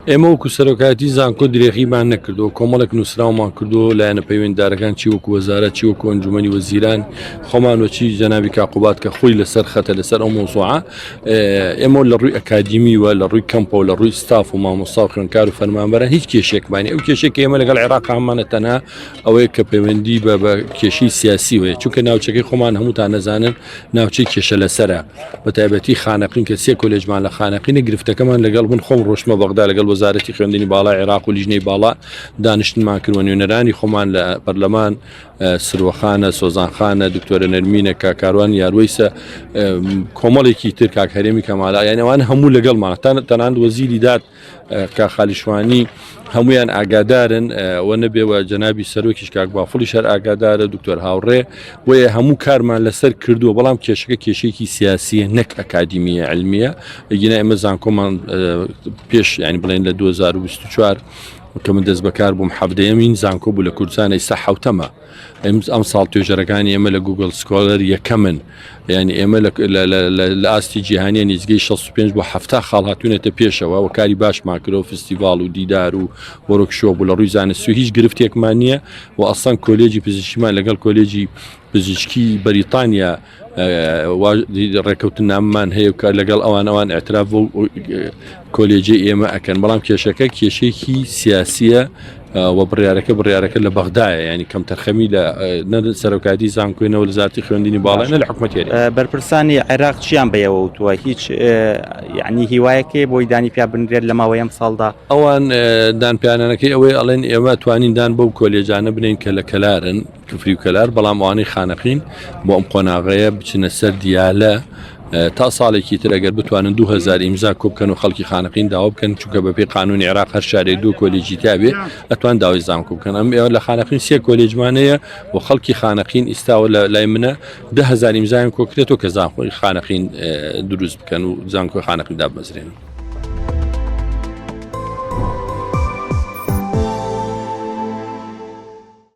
ئێمە وەکو سەرۆکایەتی زانکۆ درێغیمان نەکردو کۆمەڵێک نووسراومان کردو لایەنە پەیوەنددارەکان چی وەکو وەزارەت چی وەکو ئەنجومەنی وەزیران خۆمانوەچی جەنابی کاقوبات کە خۆی لەسەر خەتە لەسەر ئەو مۆزوعە ئێمە لە ڕووی ئەکادیمیوە لە ڕووی کەمپۆ لە ڕووی ستاف و مامۆستا و خوێندکار و فەرمانبەران هیچ کێشێکمانی ئەو کێشێک ئێمە لەگەڵ عێراق هەمانە تەنها ئەوەیە کە پەیوەندی بە کێشەی سیاسی وەیە چونکە ناوچەکەی خۆمان هەمووتان نەزانن ناوچەی کێشە لەسەرە بە تایبەتی خانەقین کە سێ کۆلێژمان لە خانەقینە گرفتەکەمان لەگەڵ من خۆم ڕۆشمە بەغدا لەگەڵ وەزارەتی خوێندنی باڵا عێراق و لیژنەی باڵا دانیشتنمان کردوە نوێنەرانی خۆمان لە پەرلەمان سروەخانە سۆزانخانە دکتۆرە نەرمینە کاکاروان یاروەیسە کۆمەڵێکی تر کاک هەرێمی کەمالا یعنی ئەوان هەموو لەگەڵمان تەنانەت وەزیری داد کاخالیشوانی هەمویان ئاگادارن وە نەبێەوە جەنابی سەرۆکیش کاک بافڵیش هەر ئاگادارە دکتۆر هاوڕێ وەیە هەموو کارمان لەسەر کردووە بەڵام کێشەکە کێشەیەکی سیاسیە نەک ئەکادیمیە علمیە ئەگینا ئێمە زانکۆمان پێش ینی بڵێن لە 2024 کە من دەست بەکار بووم حەفدەیەمین زانکۆ بوو لە کوردستان ئێستا حەوتەمە ئەم ساڵ توێژەرەکانی ئێمە لە گوگل سکۆلەر یەکەمن ینی ئێمە لە ئاستی جیهانیە نزگەی 65 بۆ 70 خاڵ هاتوونێتە پێشەوە و کاری باشمان کرۆ فستیڤال و دیدار و وەرۆکشۆ بوو لە ڕووی زانستی هیچ گرفتێکمان نییە و ئەسڵەن کۆلێجی پزیشکیمان لەگەڵ کۆلێجی پزیشکی بەریتانیا ڕێکەوتن ناممان هەیە کار لەگەڵ ئەوان ئاعتراف بۆ کۆلێجی ئێمە ئەکەن بەڵام کێشەکە کێشەیەکی سیاسیە و بڕیارەکە لە بەغدایە ینی کەم تەرخەمی لە سەرۆکاتی زانکۆینەوە لە زیاتی خوێندنی باڵانە لە حکومەتێری بەرپرسانی عێراق چیان بەیەوە وتووە هیچ یعنی هیوایەکەی بۆی دانی پیا بنرێت لە ماوەی ئەم ساڵدا ئەوان دانپیانانەکەی ئەوەی ئەڵێن ئێمە توانین دان بەو کۆلێجانە بنین کە لە کەلارن کفری و کەلار بەڵام ئەوانەی خانەقین بۆ ئەم قۆناغەیە بچنە سەر دیالە تا ساڵێکی تر ئەگەر بتوانن 2000 ئیمزا کۆبکەن و خەڵکی خانەقین داوا بکەن چونکە بەپێی قانونی عێراق هەر شارێک دوو کۆلێجی تابێ ئەتوان داوای زانکۆ بکەن ئەم ئێوە لە خانەقین سێ کۆلێجمانەیە و خەڵکی خانەقین ئیستاوە لای منە 10,000 ئیمزایان کۆکرێتەوە کە زانکۆی خانەقین دروست بکەن و زانکۆی خانەقین دابمەزرێن